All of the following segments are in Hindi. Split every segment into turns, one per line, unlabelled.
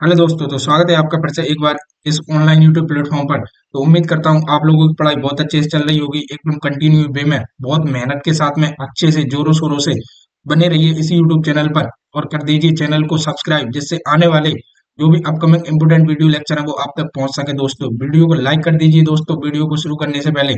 हेलो दोस्तों, तो स्वागत है आपका फिर से एक बार इस ऑनलाइन यूट्यूब प्लेटफॉर्म पर। तो उम्मीद करता हूँ आप लोगों की पढ़ाई बहुत अच्छे से चल रही होगी, एकदम कंटिन्यू वे में, बहुत मेहनत के साथ में अच्छे से जोरों शोरों से बने रहिए इसी यूट्यूब चैनल पर और कर दीजिए चैनल को सब्सक्राइब, जिससे आने वाले जो भी अपकमिंग इंपोर्टेंट वीडियो लेक्चर है वो आप तक पहुंच सके। दोस्तों वीडियो को लाइक कर दीजिए दोस्तों, वीडियो को शुरू करने से पहले,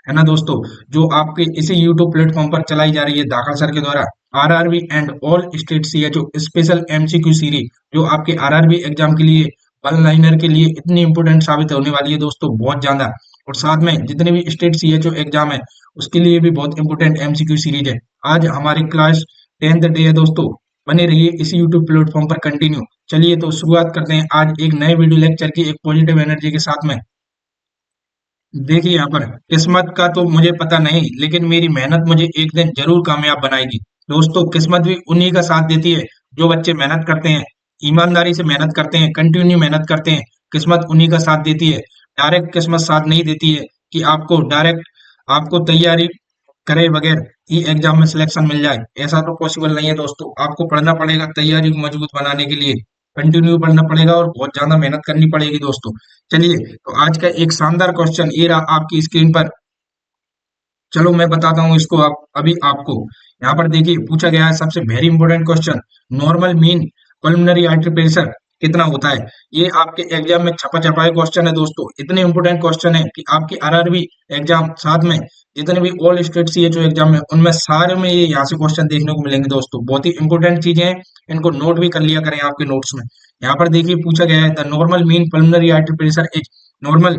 है ना दोस्तों। जो आपके इसी यूट्यूब प्लेटफॉर्म पर चलाई जा रही है दाखल सर के द्वारा RRB and all state CHO special MCQ series, जो आपके आरआरबी एग्जाम के लिए वन लाइनर के लिए इतनी इंपोर्टेंट साबित होने वाली है दोस्तों, बहुत ज्यादा। और साथ में जितने भी स्टेट सीएचओ एग्जाम है उसके लिए भी बहुत इंपोर्टेंट एमसीक्यू सीरीज है। आज हमारी क्लास 10th डे है दोस्तों, बने रहिए इसी यूट्यूब प्लेटफॉर्म पर कंटिन्यू। चलिए तो शुरुआत करते हैं आज एक नए वीडियो लेक्चर की, एक पॉजिटिव एनर्जी के साथ में। देखिए यहाँ पर किस्मत का तो मुझे पता नहीं, लेकिन मेरी मेहनत मुझे एक दिन जरूर कामयाब बनाएगी। दोस्तों किस्मत भी उन्हीं का साथ देती है जो बच्चे मेहनत करते हैं, ईमानदारी से मेहनत करते हैं, कंटिन्यू मेहनत करते हैं। किस्मत उन्हीं का साथ देती है। डायरेक्ट किस्मत साथ नहीं देती है कि आपको डायरेक्ट आपको तैयारी करे बगैर ही एग्जाम में सिलेक्शन मिल जाए। ऐसा तो पॉसिबल नहीं है दोस्तों, आपको पढ़ना पड़ेगा तैयारी को मजबूत बनाने के लिए। कंटिन्यू पढ़ना पड़ेगा और बहुत ज्यादा मेहनत करनी पड़ेगी दोस्तों। चलिए तो आज का एक शानदार क्वेश्चन ये रहा आपकी स्क्रीन पर। चलो मैं बताता हूँ इसको आप अभी आपको। यहाँ पर देखिए पूछा गया है सबसे very important question, normal mean pulmonary artery pressure कितना होता है। ये आपके एग्जाम में छपा छपाए क्वेश्चन है दोस्तों, इतने इंपॉर्टेंट क्वेश्चन है कि आपकी आरआरबी एग्जाम साथ में जितने भी ऑल स्टेट सीएचओ एग्जाम है उनमें सारे में ये यहाँ से क्वेश्चन देखने को मिलेंगे दोस्तों। बहुत ही इंपॉर्टेंट चीजें हैं, इनको नोट भी कर लिया करें आपके नोट्स में। यहाँ पर देखिए पूछा गया है the normal mean pulmonary artery pressure is, normal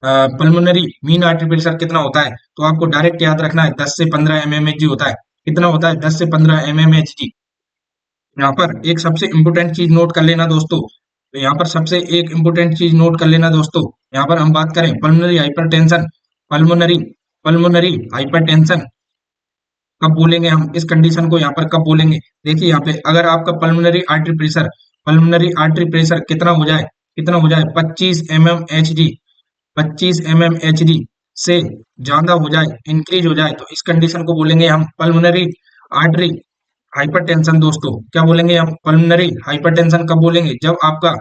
pulmonary mean artery pressure कितना होता है। तो आपको डायरेक्ट याद रखना है 10 से 15 mmHg होता है। कितना होता है? 10 से 15 mmHg। यहाँ पर एक सबसे इंपॉर्टेंट चीज नोट कर लेना दोस्तों, तो यहाँ पर सबसे एक इंपॉर्टेंट चीज नोट कर लेना दोस्तों। यहाँ पर हम बात करें pulmonary hypertension, pulmonary pulmonary hypertension कब बोलेंगे हम, इस कंडीशन को यहाँ पर कब बोलेंगे। देखिए यहाँ पे अगर आपका पल्मोनरी आर्टरी प्रेशर कितना हो जाए, कितना हो जाए 25 mmHg, 25 mmHg से ज्यादा हो जाए, इंक्रीज हो जाए, तो इस कंडीशन को बोलेंगे हम पल्मोनरी आर्टरी हाइपरटेंशन। दोस्तों क्या बोलेंगे हम? पल्मोनरी हाइपरटेंशन कब बोलेंगे? जब आपका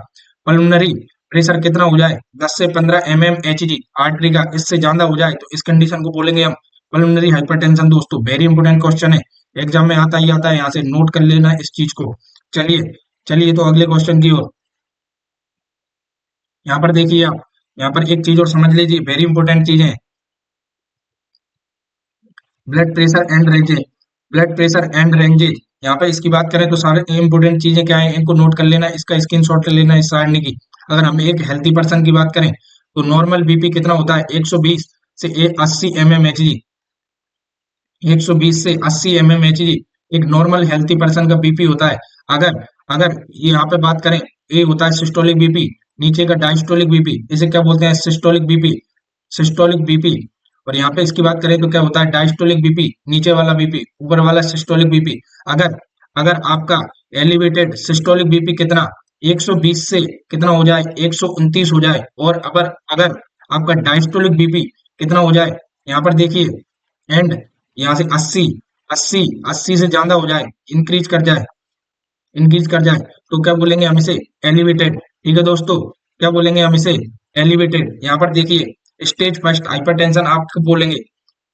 पल्मोनरी प्रेशर कितना हो जाए 10 से 15 mmHg आर्टरी का, इससे ज्यादा हो जाए, तो इस कंडीशन को बोलेंगे हम पल्मोनरी हाइपरटेंशन। दोस्तों वेरी इंपोर्टेंट क्वेश्चन है, एग्जाम में आता ही आता है, यहाँ से नोट कर लेना इस चीज को। चलिए चलिए तो अगले क्वेश्चन की ओर। यहाँ पर देखिए आप, यहाँ पर एक चीज और समझ लीजिए, वेरी इंपॉर्टेंट चीजें, blood pressure and ranges, blood pressure and ranges. यहाँ पे इसकी बात करें तो सारे इंपोर्टेंट चीजें क्या है इनको नोट कर लेना, इसका स्क्रीनशॉट ले लेना इस सारणी की। अगर हम एक हेल्थी पर्सन की बात करें तो नॉर्मल बीपी कितना होता है? 120 से 80 mmHg, 120 से 80 mmHg एक नॉर्मल हेल्थी पर्सन का बीपी होता है। अगर अगर ये यहाँ पे बात करें, ये होता है सिस्टोलिक बीपी, नीचे का डायस्टोलिक बीपी, इसे क्या बोलते हैं? Systolic BP, systolic BP. और यहाँ पे इसकी बात करें तो क्या होता है? डायस्टोलिक बीपी नीचे वाला बीपी, ऊपर वाला सिस्टोलिक बीपी। अगर अगर आपका एलिवेटेड सिस्टोलिक बीपी कितना 120 से कितना हो जाए 129 हो जाए, और अगर अगर आपका डायस्टोलिक बीपी कितना हो जाए, यहाँ पर देखिए, एंड यहाँ से 80 80 80 से ज्यादा हो जाए, इंक्रीज कर जाए, इंक्रीज कर जाए, तो क्या बोलेंगे हम इसे? एलिवेटेड। ठीक है दोस्तों, क्या बोलेंगे हम इसे? एलिवेटेड। यहाँ पर देखिए स्टेज फर्स्ट हाइपरटेंशन आप कब बोलेंगे?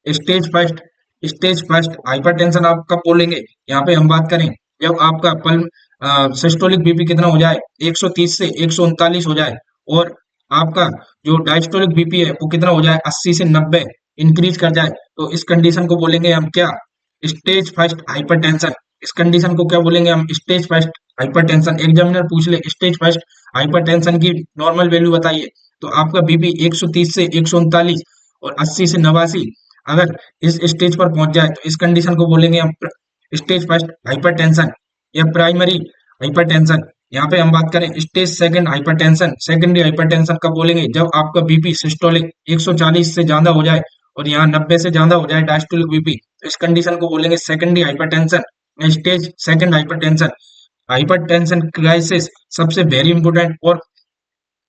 Stage first, stage first hypertension आप कब बोलेंगे? यहाँ पे हम बात करें जब आपका सिस्टोलिक बीपी कितना हो जाए 130 से 139 हो जाए, और आपका जो डायस्टोलिक बीपी है वो कितना हो जाए 80 से 90 इंक्रीज कर जाए, तो इस कंडीशन को बोलेंगे हम क्या? Stage first hypertension. इस कंडीशन को क्या बोलेंगे हम? Stage first hypertension. एग्जामिनर पूछ ले स्टेज फर्स्ट हाइपरटेंशन की नॉर्मल वैल्यू बताइए, तो आपका बीपी 130 से 139 और 80 से 89 अगर इस स्टेज पर पहुंच जाए, तो इस कंडीशन को बोलेंगे हम स्टेज फर्स्ट हाइपरटेंशन या प्राइमरी हाइपरटेंशन। यहाँ पे हम बात करें stage second hypertension, secondary hypertension कब बोलेंगे? जब आपका बीपी सिस्टोलिक 140 से ज्यादा हो जाए और यहाँ 90 से ज्यादा हो जाए डायस्टोलिक बीपी, तो इस कंडीशन को बोलेंगे secondary hypertension, stage second hypertension. Hypertension crisis सबसे वेरी इंपॉर्टेंट और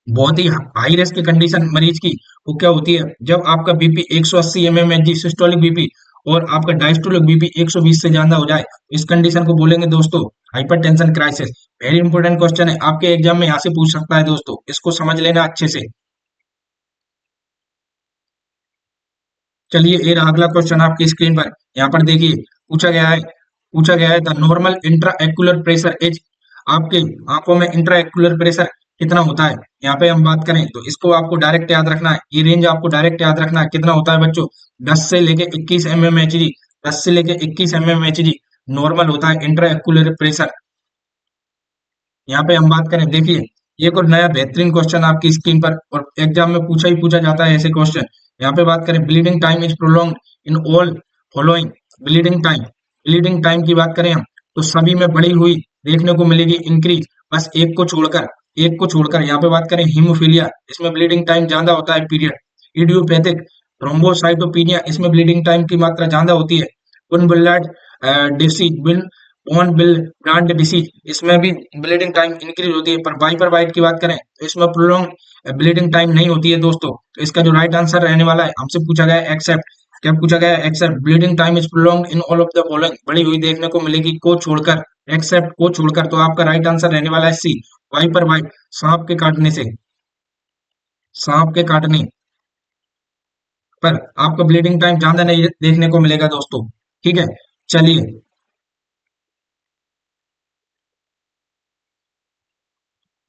बहुत ही हाई रिस्क की कंडीशन मरीज की वो क्या होती है? जब आपका बीपी 180 mmHg सिस्टोलिक बीपी और आपका डायस्टोलिक बीपी 120 से ज्यादा हो जाए, इस कंडीशन को बोलेंगे दोस्तों hypertension crisis. Very important question है, आपके एग्जाम में यहाँ से पूछ सकता है दोस्तों, इसको समझ लेना अच्छे से। चलिए ये रहा अगला क्वेश्चन आपकी स्क्रीन पर। यहाँ पर देखिए पूछा गया है the normal intra ocular pressure is, आपके आंखों में इंट्रा एक्यूलर प्रेशर कितना होता है। यहाँ पे हम बात करें तो इसको आपको डायरेक्ट याद रखना है, ये रेंज आपको डायरेक्ट याद रखना है कितना होता है बच्चों, 10 से लेके 21 एम एच जी, 10 से लेके 21 एच जी नॉर्मल होता है इंट्रा एक्यूलर प्रेशर। यहाँ पे हम बात करें, देखिए ये कोई नया बेहतरीन क्वेश्चन आपकी स्क्रीन पर, और एग्जाम में पूछा ही पूछा जाता है ऐसे क्वेश्चन। यहाँ पे बात करें bleeding time is prolong in all following, bleeding time की बात करें हम तो सभी में बढ़ी हुई देखने को मिलेगी इंक्रीज, बस एक को छोड़कर यहाँ पे बात करें हीमोफीलिया, इसमें ब्लीडिंग टाइम ज्यादा होता है पीरियड। इडियोपैथिक थ्रोम्बोसाइटोपिनिया, इसमें ब्लीडिंग टाइम की मात्रा ज्यादा होती है। बुन disease on bill brand disease, इसमें भी ब्लीडिंग टाइम इंक्रीज होती है। पर वाइपर वाइट की बात करें तो इसमें प्रोलॉन्ग ब्लीडिंग टाइम नहीं होती है दोस्तों। तो इसका जो राइट आंसर रहने वाला है, हमसे पूछा गया है एक्सेप्ट, क्या पूछा गया है except bleeding time is prolong in all of the following, बड़ी हुई देखने को मिलेगी को छोड़कर, एक्सेप्ट को छोड़कर। तो आपका राइट आंसर रहने वाला है सी, वाइपर वाइट, सांप के काटने से, सांप के काटने पर आपको ब्लीडिंग टाइम ज्यादा नहीं देखने को मिलेगा दोस्तों। ठीक है, चलिए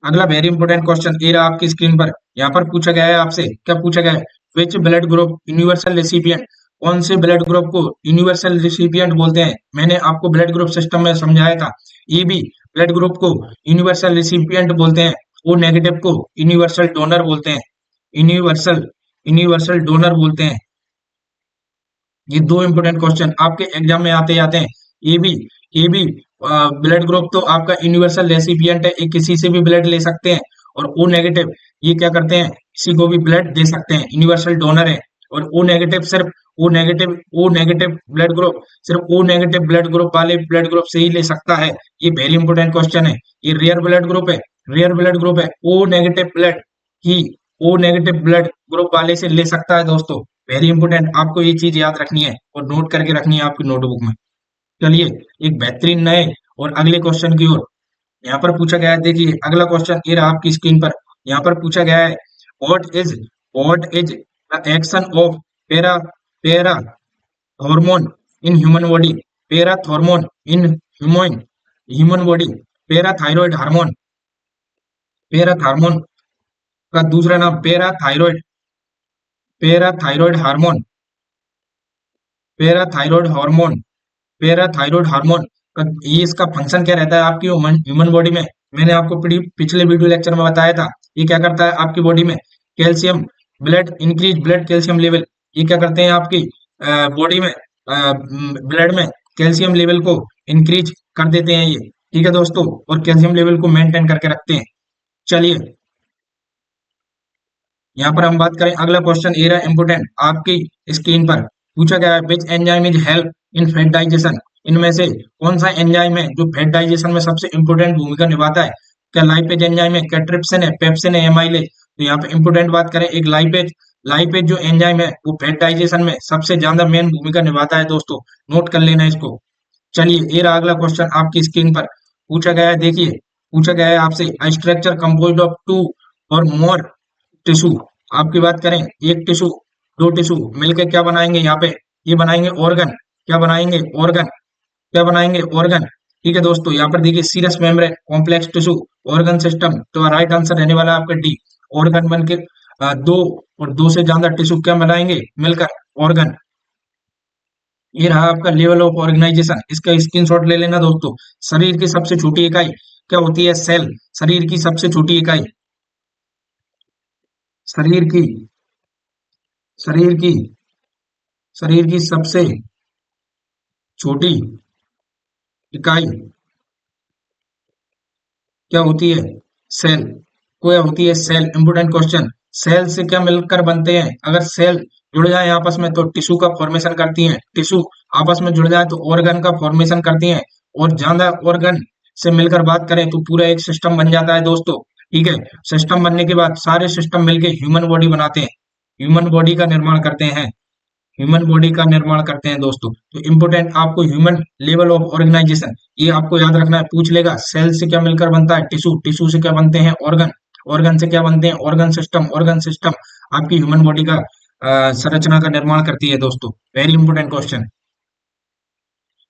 अगला वेरी इंपॉर्टेंट क्वेश्चन ये रहा आपकी स्क्रीन पर। यहाँ पर पूछा गया है आपसे, क्या पूछा गया है, which blood group universal recipient, कौन से ब्लड ग्रुप को यूनिवर्सल रेसिपिएंट बोलते हैं। मैंने आपको ब्लड ग्रुप सिस्टम में समझाया था, ये भी ब्लड ग्रुप को यूनिवर्सल रेसिपिएंट बोलते हैं, ओ नेगेटिव को यूनिवर्सल डोनर बोलते हैं, यूनिवर्सल यूनिवर्सल डोनर बोलते हैं। ये दो इंपॉर्टेंट क्वेश्चन आपके एग्जाम में आते जाते हैं। ए बी ब्लड ग्रुप तो आपका यूनिवर्सल रेसिपिएंट है, ये किसी से भी ब्लड ले सकते हैं। और ओ नेगेटिव ये क्या करते हैं, किसी को भी ब्लड दे सकते हैं, यूनिवर्सल डोनर है। और ओ नेगेटिव सिर्फ ओ नेगेटिव ब्लड ग्रुप सिर्फ ओ नेगेटिव ब्लड ग्रुप वाले ब्लड ग्रुप से ही ले सकता है। ये वेरी इंपॉर्टेंट क्वेश्चन है, ये रेयर ब्लड ग्रुप है, रेयर ब्लड ग्रुप है, ओ नेगेटिव ब्लड ही ओ नेगेटिव ब्लड ग्रुप वाले से ले सकता है दोस्तों। वेरी इंपॉर्टेंट, आपको ये चीज याद रखनी है और नोट करके रखनी है आपकी नोटबुक में। चलिए एक बेहतरीन नए और अगले क्वेश्चन की ओर। यहाँ पर पूछा गया है, देखिए अगला क्वेश्चन ये रहा आपकी स्क्रीन पर। यहाँ पर पूछा गया है what is the action of पेरा पेरा hormone in human body, parathormone in human human body, parathyroid hormone, parathormone का दूसरा नाम parathyroid hormone, parathyroid hormone, parathyroid hormone का ये इसका फंक्शन क्या रहता है आपकी ह्यूमन बॉडी में। मैंने आपको पिछले वीडियो लेक्चर में बताया था, ये क्या करता है आपकी बॉडी में, calcium blood increase blood calcium level, ये क्या करते हैं आपकी बॉडी में ब्लड में कैल्शियम लेवल को इंक्रीज कर देते हैं ये। ठीक है दोस्तों, और कैल्शियम लेवल को मेंटेन करके रखते हैं। चलिए यहाँ पर हम बात करें अगला क्वेश्चन ये रहा इंपोर्टेंट आपकी स्क्रीन पर। पूछा गया है which enzyme is help in fat digestion, इनमें से कौन सा एंजाइम है जो फैट डाइजेशन में सबसे इंपोर्टेंट भूमिका निभाता है। क्या लाइपेज एंजाइम है, क्या ट्रिप्सिन है, पेप्सिन है, एमाइलेज। तो यहाँ पे इंपोर्टेंट बात करें एक लाइपेज, लाइपेज जो एंजाइम है वो फैट डाइजेशन में सबसे ज्यादा मेन भूमिका निभाता है दोस्तों, नोट कर लेना इसको। चलिए ये रहा अगला क्वेश्चन आपकी स्क्रीन पर। पूछा गया है, देखिए पूछा गया है आपसे स्ट्रक्चर कंपोज्ड ऑफ टू और मोर टिश्यू, आपकी बात करें एक टिश्यू दो टिश्यू मिलकर क्या बनाएंगे यहाँ पे, ये बनाएंगे ऑर्गन, क्या बनाएंगे ऑर्गन, क्या बनाएंगे ऑर्गन। ठीक है दोस्तों, यहाँ पर देखिए serous membrane, complex tissue, organ system. तो राइट आंसर रहने वाला है आपका डी, ऑर्गन बन के दो और दो से ज्यादा टिश्यू क्या बनाएंगे मिलकर ऑर्गन। ये रहा आपका लेवल ऑफ ऑर्गेनाइजेशन, इसका स्क्रीनशॉट ले लेना दोस्तों। शरीर की सबसे छोटी इकाई क्या होती है, सेल, शरीर की सबसे छोटी इकाई, शरीर की शरीर की शरीर की सबसे छोटी इकाई क्या होती है, सेल, क्या होती है सेल। इंपोर्टेंट क्वेश्चन, सेल से क्या मिलकर बनते हैं, अगर सेल जुड़ जाए आपस में तो टिश्यू का फॉर्मेशन करती हैं, टिश्यू आपस में जुड़ जाए तो ऑर्गन का फॉर्मेशन करती हैं, और ज्यादा ऑर्गन से मिलकर बात करें तो पूरा एक सिस्टम बन जाता है दोस्तों। ठीक है, सिस्टम बनने के बाद सारे सिस्टम मिलके ह्यूमन बॉडी बनाते हैं, ह्यूमन बॉडी का निर्माण करते हैं, ह्यूमन बॉडी का निर्माण करते हैं दोस्तों। तो इम्पोर्टेंट आपको ह्यूमन लेवल ऑफ ऑर्गेनाइजेशन ये आपको याद रखना है, पूछ लेगा सेल से क्या मिलकर बनता है टिश्यू, टिश्यू से क्या बनते हैं ऑर्गन, ऑर्गन से क्या बनते हैं ऑर्गन सिस्टम, ऑर्गन सिस्टम आपकी ह्यूमन बॉडी का संरचना का निर्माण करती है दोस्तों। Very important question.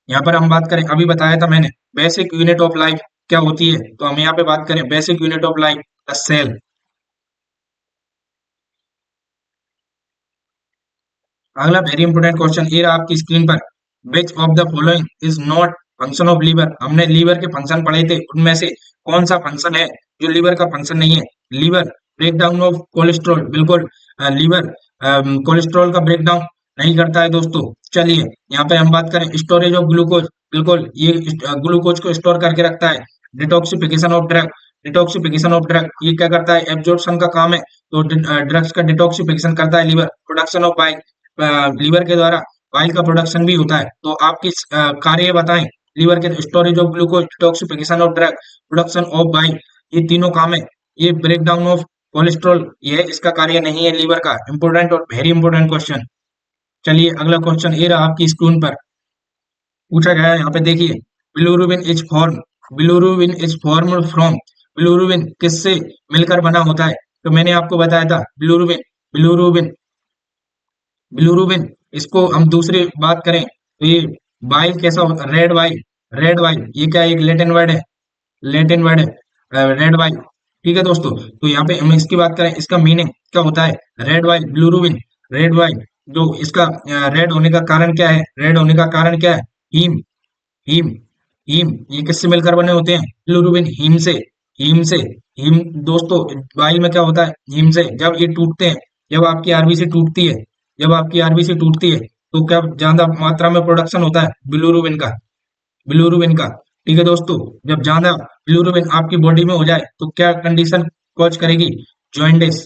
यहाँ पर हम बात करें, अभी बताया था मैंने बेसिक यूनिट ऑफ लाइफ क्या होती है, तो हम यहाँ पे बात करें basic unit of life the cell. अगला वेरी इंपोर्टेंट क्वेश्चन ये रहा आपकी स्क्रीन पर, which of the following is not function of liver. हमने लीवर के फंक्शन पढ़े थे, उनमें से कौन सा फंक्शन है जो लीवर का फंक्शन नहीं है। Liver break down of cholesterol, बिल्कुल लीवर कोलेस्ट्रॉल का ब्रेक डाउन नहीं करता है दोस्तों। चलिए यहाँ पे हम बात करें स्टोरेज ऑफ ग्लूकोज, बिल्कुल ये ग्लूकोज को स्टोर करके रखता है। Detoxification of drug, detoxification of drug ये क्या करता है एब्जॉर्प्शन का काम है, तो ड्रग्स का डिटॉक्सिफिकेशन करता है liver. Production of bile, liver के द्वारा बाइल का प्रोडक्शन भी होता है। तो आपकी कार्य बताएं लीवर के, storage of glucose, detoxification of drug, production of bile, ये तीनों काम है। ये ब्रेक डाउन ऑफ कोलेस्ट्रॉल ये इसका कार्य नहीं है लीवर का। इंपोर्टेंट और वेरी इंपोर्टेंट क्वेश्चन। चलिए अगला क्वेश्चन ये रहा आपकी स्क्रीन पर, पूछा गया है यहाँ पे देखिए, bilirubin is form, bilirubin is formed from, bilirubin किससे मिलकर बना होता है। तो मैंने आपको बताया था बिलिरुबिन, बिलिरुबिन, बिलिरुबिन इसको हम दूसरी बात करें तो ये वाइल कैसा होता है, रेड वाइल, रेड वाइल ये क्या है, एक लैटिन वर्ड है, लैटिन वर्ड है रेड वाइल। ठीक है दोस्तों, तो यहाँ पे हम इसकी बात करें इसका मीनिंग क्या होता है, red while bilirubin, red while जो इसका रेड होने का कारण क्या है, रेड होने का कारण क्या है, हीम, हीम, हीम ये किससे मिलकर बने होते हैं बिलिरुबिन, हीम से, हीम से, हीम दोस्तों वाइल में क्या होता है हीम से। जब ये टूटते हैं, जब आपकी आरबीसी टूटती है, जब आपकी आरबीसी टूटती है तो क्या ज्यादा मात्रा में प्रोडक्शन होता है बिलिरुबिन का, बिलिरुबिन का। ठीक है दोस्तों, जब ज्यादा बिलिरुबिन आपकी बॉडी में हो जाए तो क्या कंडीशन कॉज करेगी, जॉइंडिस,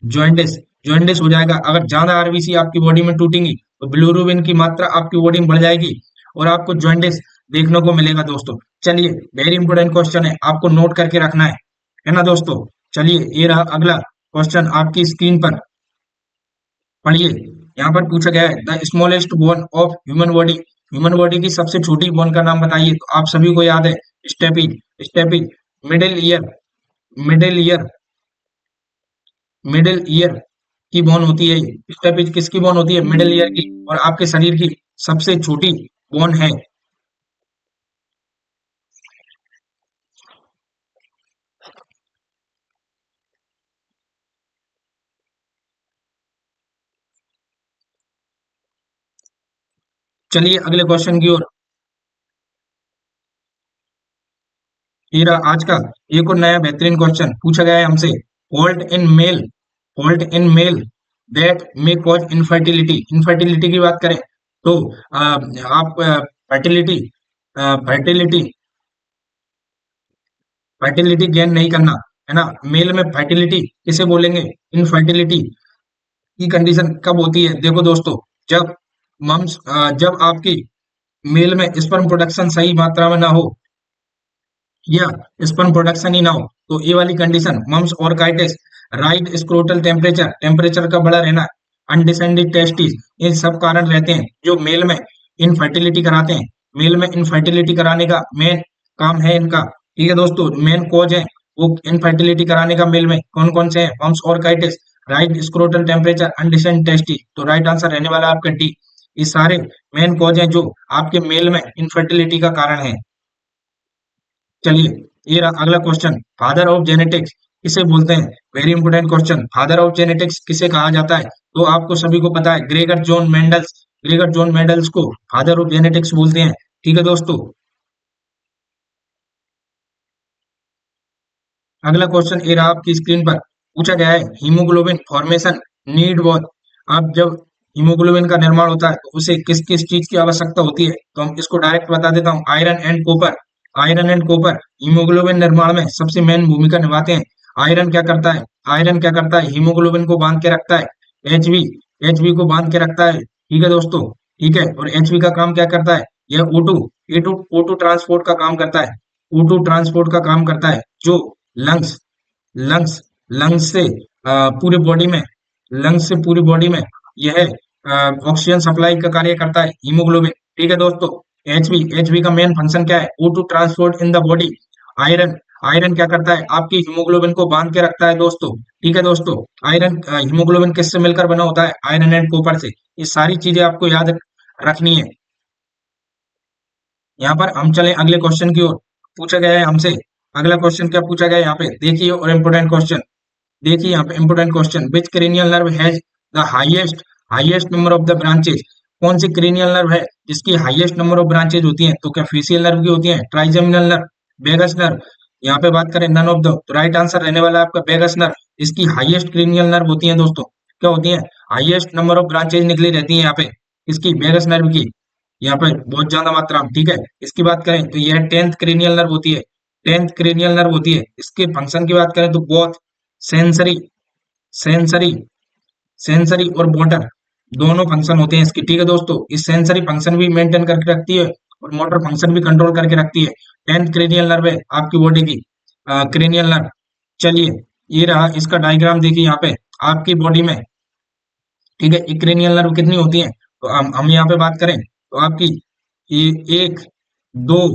जॉइंडिस, जॉइंडिस हो जाएगा। अगर ज्यादा आरबीसी आपकी बॉडी में टूटेंगी तो बिलिरुबिन की मात्रा आपकी बॉडी में बढ़ जाएगी और आपको जॉइंडिस देखने को मिलेगा दोस्तों। चलिए वेरी इंपॉर्टेंट क्वेश्चन है, आपको नोट करके रखना है ना दोस्तों। चलिए ये रहा अगला क्वेश्चन आपकी स्क्रीन पर, पढ़िए। यहाँ पर पूछा गया है the smallest bone of human body, human body की सबसे छोटी बोन का नाम बताइए। तो आप सभी को याद है stapes, stapes, middle ear, middle ear, middle ear की बोन होती है। स्टेपिज किसकी बोन होती है, मिडिल ईयर की, और आपके शरीर की सबसे छोटी बोन है। चलिए अगले क्वेश्चन की ओर। ये रहा आज का एक और नया बेहतरीन क्वेश्चन पूछा गया है हमसे, fault in male, fault in male that may cause infertility. Infertility की बात करें तो आप फर्टिलिटी, फर्टिलिटी, फर्टिलिटी गेन नहीं करना है ना। मेल में फर्टिलिटी किसे बोलेंगे, इनफर्टिलिटी की कंडीशन कब होती है, देखो दोस्तों जब मम्स जब आपकी मेल में स्पर्म प्रोडक्शन सही मात्रा में ना हो या स्पर्म प्रोडक्शन ही ना हो, तो ये वाली condition mumps orchitis, right scrotal temperature, temperature का बढ़ा रहना, अनडिसेंडेड टेस्टिस, ये सब कारण रहते हैं जो मेल में इनफर्टिलिटी कराते हैं। मेल में इनफर्टिलिटी कराने का मेन काम है इनका। ठीक है दोस्तों, मेन कॉज है वो इनफर्टिलिटी कराने का मेल में कौन कौन से हैं, mumps orchitis, right scrotal temperature, undescended testis. तो राइट आंसर रहने वाला है आपका डी। ये सारे मेन कॉज हैं जो आपके मेल में इनफर्टिलिटी का कारण है। चलिए ये रहा अगला क्वेश्चन, फादर ऑफ जेनेटिक्स किसे बोलते हैं। Very important question, father of genetics किसे कहा जाता है। तो आपको सभी को पता है Gregor John Mendel's, Gregor John Mendel's को फादर ऑफ जेनेटिक्स बोलते हैं। ठीक है दोस्तों, अगला क्वेश्चन ये रहा आपकी स्क्रीन पर, पूछा गया है हीमोग्लोबिन फॉर्मेशन नीड वॉट। अब जब हीमोग्लोबिन का निर्माण होता है तो उसे किस किस चीज की आवश्यकता होती है, तो हम इसको डायरेक्ट बता देता हूँ, iron and copper. Iron and copper haemoglobin निर्माण में सबसे मेन भूमिका निभाते हैं। आयरन क्या करता है, आयरन क्या करता है, हीमोग्लोबिन को बांध के रखता है। एचबी, एचबी को बांध के रखता है। ठीक है दोस्तों, ठीक है, और एचबी का काम क्या करता है, यह O2, O2 ट्रांसपोर्ट का काम करता है। O2 ट्रांसपोर्ट का काम करता है जो लंग्स, लंग्स, लंग्स से पूरे बॉडी में, लंग्स से पूरी बॉडी में यह ऑक्सीजन सप्लाई का कार्य करता है हीमोग्लोबिन। ठीक है दोस्तों। एचबी का मेन फंक्शन क्या है? O2 transport in the body. Iron iron क्या करता है? आपकी हीमोग्लोबिन को बांध के रखता है दोस्तों। ठीक है दोस्तों। आयरन हीमोग्लोबिन किससे मिलकर बना होता है? आयरन एंड कॉपर से। ये सारी चीजें आपको याद रखनी है। यहाँ पर हम चले अगले क्वेश्चन की ओर। पूछा गया है हमसे अगला क्वेश्चन क्या पूछा गया है यहाँ पे देखिए, और इम्पोर्टेंट क्वेश्चन देखिए यहाँ पे important question, which cranial nerve has the highest highest number of the branches. कौन सी क्रेनियल नर्व है जिसकी हाईएस्ट नंबर ऑफ ब्रांचेज होती हैं? तो क्या फेशियल नर्व की होती है? Trigeminal nerve, vagus nerve. यहाँ पे बात करें नन ऑफ द, तो राइट आंसर रहने वाला है आपका वेगस नर्व। इसकी हाईएस्ट क्रेनियल नर्व होती है दोस्तों। क्या होती है? हाईएस्ट नंबर ऑफ ब्रांचेज निकली रहती है यहाँ पे, इसकी वेगस नर्व की, यहाँ पे बहुत ज्यादा मात्रा में। ठीक है। इसकी बात करें तो यह 10th क्रेनियल नर्व होती है। 10th क्रेनियल नर्व होती है। इसके फंक्शन की बात करें तो बहुत सेंसरी सेंसरी सेंसरी और मोटर दोनों फंक्शन होते हैं इसके। ठीक है दोस्तों। इस सेंसरी फंक्शन भी मेंटेन करके रखती है और मोटर फंक्शन भी कंट्रोल करके रखती है। 10th क्रेनियल नर्व है आपकी बॉडी की क्रेनियल नर्व। चलिए, ये रहा इसका डायग्राम देखिए यहाँ पे आपकी बॉडी में। ठीक है। क्रेनियल नर्व कितनी होती है? तो हम यहाँ पे बात करें तो आपकी ये 1, 2,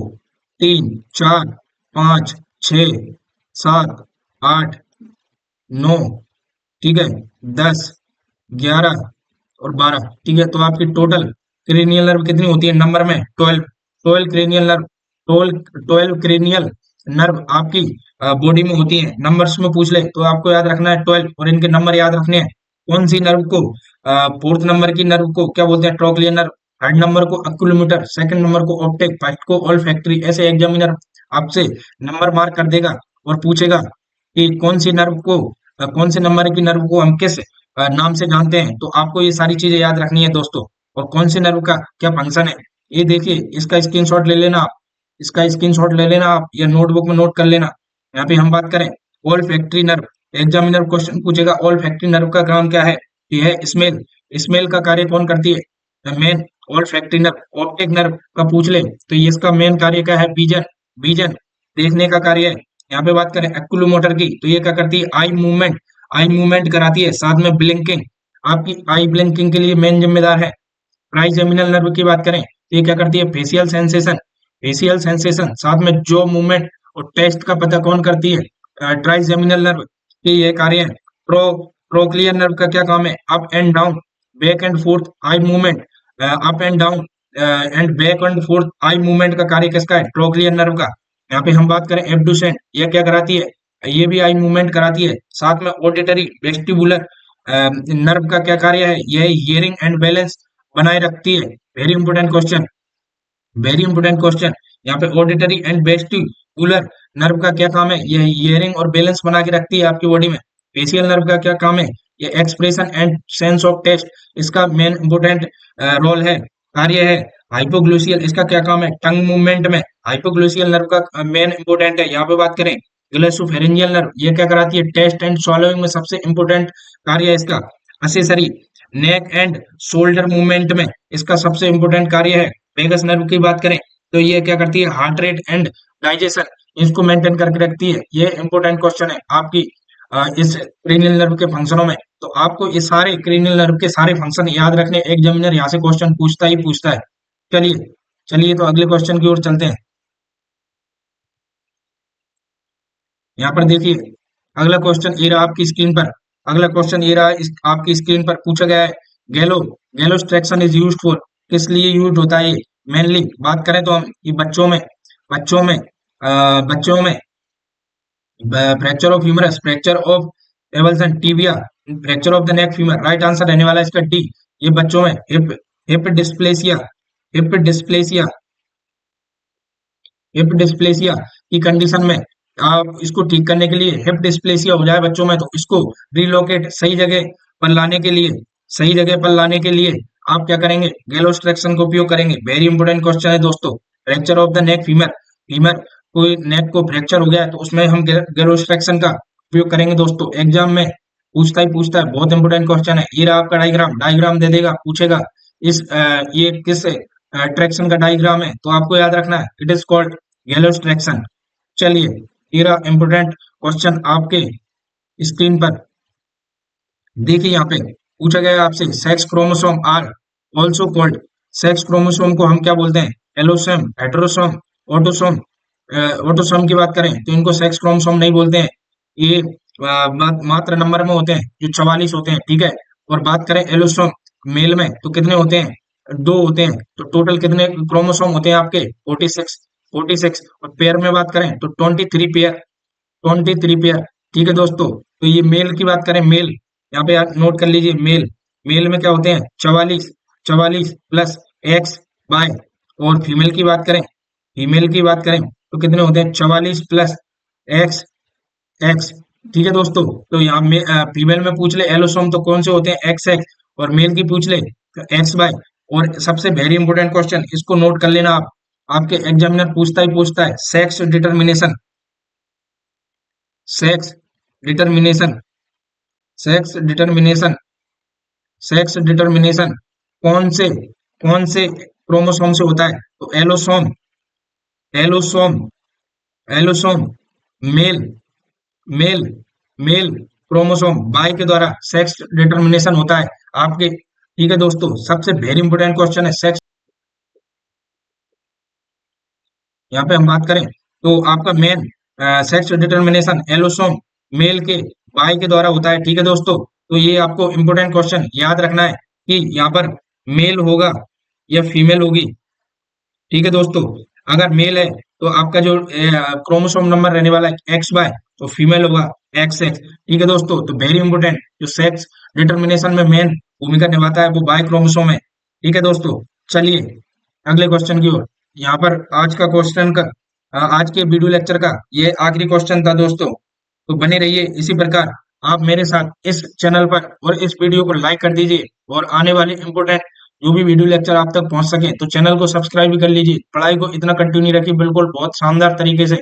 3, 4, 5, 6, 7, 8, 9, ठीक है, 10, 11 और 12। ठीक है। तो आपकी टोटल क्रेनियल नर्व कितनी होती है नंबर में? 12। 12 क्रेनियल नर्व, 12 क्रेनियल नर्व आपकी बॉडी में होती है। नंबर्स में पूछ ले तो आपको याद रखना है 12, और इनके नंबर याद रखने हैं। कौन सी नर्व को? फोर्थ नंबर की नर्व को क्या बोलते हैं? Trochlear nerve. थर्ड नंबर को अक्यूलोमीटर, सेकंड नंबर को ऑप्टिक, फर्स्ट को ऑल्फैक्टरी। ऐसे एग्जामिनर आपसे नंबर मार्क कर देगा और पूछेगा कि कौन सी नर्व को कौन से नंबर की नर्व को हम किस नाम से जानते हैं। तो आपको ये सारी चीजें याद रखनी है दोस्तों। और कौन से नर्व का क्या फंक्शन है, ये देखिए, इसका स्क्रीनशॉट ले लेना आप। इसका स्क्रीनशॉट ले लेना आप या नोटबुक में नोट कर लेना। यहाँ पे हम बात करें all factory nerve, examiner question पूछेगा ऑल फैक्ट्री नर्व का काम क्या है? ये है स्मेल। स्मेल का कार्य कौन करती है? Main all factory nerve. Optic nerve का पूछ ले तो ये इसका मेन कार्य क्या है? विजन। विजन देखने का कार्य है। यहाँ पे बात करें एक्कुलोमोटर की तो ये क्या करती है? आई मूवमेंट कराती है, साथ में ब्लिंकिंग। आपकी आई ब्लिंकिंग के लिए मेन जिम्मेदार है। ट्राइजेमिनल नर्व की बात करें तो ये क्या करती है? Facial sensation. फेशियल सेंसेशन साथ में जो मूवमेंट और टेस्ट का पता कौन करती है? ट्राइजेमिनल नर्व की ये कार्य है। ट्रोक्लियर नर्व का क्या काम है? Up and down, back and fourth eye movement. Up and down and back and fourth eye movement का कार्य किसका है? ट्रोक्लियर नर्व का। यहाँ पे हम बात करें एब्डुसेंट, ये क्या कराती है? ये भी आई मूवमेंट कराती है। साथ में ऑडिटरी वेस्टिबुलर नर्व का क्या कार्य है? यह हियरिंग एंड बैलेंस बनाए रखती है। Very important question, very important question. यहाँ पे ऑडिटरी एंड वेस्टिबुलर नर्व का क्या काम है? यह हियरिंग और बैलेंस बना के रखती है आपकी बॉडी में। फेशियल नर्व का क्या काम है? ये expression and sense of taste, इसका मेन इंपोर्टेंट रोल है, कार्य है। हाइपोग्लोसियल, इसका क्या काम है? टंग मूवमेंट में हाइपोग्लोसियल नर्व का मेन इंपोर्टेंट है। यहाँ पे बात करें ग्लोसोफेरिंजियल नर्व, ये क्या कराती है? टेस्ट एंड swallowing में सबसे इंपोर्टेंट कार्य है इसका। Accessory neck and shoulder movement में इसका सबसे इंपोर्टेंट कार्य है। वेगस नर्व की बात करें तो ये क्या करती है? हार्ट रेट एंड डाइजेशन, इसको मेंटेन करके रखती है। ये इंपोर्टेंट क्वेश्चन है आपकी इस क्रेनियल नर्व के फंक्शनों में। तो आपको ये सारे क्रेनियल नर्व के सारे फंक्शन याद रखने, एग्जामिनर यहाँ से क्वेश्चन पूछता ही पूछता है। चलिए चलिए, तो अगले क्वेश्चन की ओर चलते हैं। यहाँ पर देखिए अगला क्वेश्चन ये रहा आपकी स्क्रीन पर। अगला क्वेश्चन ये रहा आपकी स्क्रीन पर पूछा गया है। गैलो गैलोस्ट्रेक्शन इज यूज्ड फॉर, किस लिए यूज होता है ये? मेनली बात करें तो हम ये बच्चों में बच्चों में fracture of humerus, fracture of avulsion tibia, fracture of the neck femur. Right answer रहने वाला है इसका डी। ये बच्चों में hip dysplasia, hip dysplasia hip dysplasia की कंडीशन में आप इसको ठीक करने के लिए, हिप डिस्प्लेसिया हो जाए बच्चों में तो इसको रिलोकेट, सही जगह पर लाने के लिए आप क्या करेंगे? गैलोस्ट्रेक्शन का उपयोग करेंगे। वेरी इंपोर्टेंट क्वेश्चन है दोस्तों। Fracture of the neck femur, femur कोई नेक को फ्रैक्चर हो गया है तो उसमें हम गैलोस्ट्रेक्शन का उपयोग करेंगे दोस्तों। एग्जाम में पूछता है, बहुत इंपोर्टेंट क्वेश्चन है। ये रहा आपका डायग्राम, डायग्राम दे देगा, पूछेगा ये किस ट्रैक्शन का डायग्राम है, तो आपको याद रखना है इट इज कॉल्ड गैलोस्ट्रेक्शन। चलिए, तेरा इंपोर्टेंट क्वेश्चन आपके स्क्रीन पर देखिए यहाँ पे। पूछा गया है आपसे sex chromosome are also called, sex chromosome को हम क्या बोलते हैं, एलोसोम, हेटेरोसोम, ऑटोसोम। ऑटोसोम की बात करें तो इनको सेक्स क्रोमोसोम नहीं बोलते हैं, ये मात्र नंबर में होते हैं जो 44 होते हैं, ठीक है। और बात करें एलोसोम मेल में तो कितने होते हैं, दो होते हैं। तो टोटल कितने क्रोमोसोम होते हैं आपके, 46, 46। और पेयर में बात करें तो 23 पेयर, 23 पेयर, ठीक है दोस्तों। तो ये मेल की बात करें, मेल यहाँ पे आप नोट कर लीजिए, मेल, मेल में क्या होते हैं 44, 44 प्लस एक्स बाय। और फीमेल की बात करें, फीमेल की बात करें तो कितने होते हैं 44 प्लस एक्स, एक्स, ठीक है दोस्तों। तो यहाँ में फीमेल में पूछ ले एलोसोम तो कौन से होते हैं, एक्स एक्स। और मेल की पूछ ले तो एक्स बाय। और सबसे वेरी इंपॉर्टेंट क्वेश्चन, इसको नोट कर लेना आप, आपके एग्जामिनर पूछता ही पूछता है, sex determination, sex determination, sex determination, sex determination कौन से क्रोमोसोम से होता है, तो allosome, allosome, allosome male, male, male chromosome by के द्वारा सेक्स डिटर्मिनेशन होता है आपके, ठीक है दोस्तों। सबसे वेरी इंपॉर्टेंट क्वेश्चन है सेक्स। यहाँ पे हम बात करें तो आपका main sex determination allosome male के बाय के द्वारा होता है, ठीक है दोस्तों। तो ये आपको इंपॉर्टेंट क्वेश्चन याद रखना है कि यहाँ पर मेल होगा या फीमेल होगी, ठीक है दोस्तों। अगर मेल है तो आपका जो क्रोमोसोम नंबर रहने वाला है एक्स बाय, तो फीमेल होगा एक्स एक्स, ठीक है दोस्तों। तो वेरी इंपॉर्टेंट, जो सेक्स डिटर्मिनेशन में मेन भूमिका निभाता है वो बाय क्रोमोसोम है, ठीक है दोस्तों। चलिए अगले क्वेश्चन की ओर। यहाँ पर आज का क्वेश्चन का आज के वीडियो लेक्चर का ये आखिरी क्वेश्चन था दोस्तों। तो बने रहिए इसी प्रकार आप मेरे साथ इस चैनल पर, और इस वीडियो को लाइक कर दीजिए। और आने वाले इंपोर्टेंट जो भी वीडियो लेक्चर आप तक पहुंच सके तो चैनल को सब्सक्राइब भी कर लीजिए। पढ़ाई को इतना कंटिन्यू रखिए, बिल्कुल बहुत शानदार तरीके से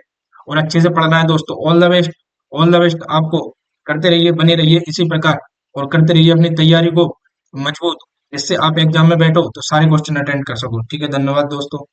और अच्छे से पढ़ना है दोस्तों। All the best, all the best आपको। करते रहिए, बने रहिए इसी प्रकार, और करते रहिए अपनी तैयारी को मजबूत, जिससे आप एग्जाम में बैठो तो सारे क्वेश्चन अटेंड कर सको, ठीक है। धन्यवाद दोस्तों।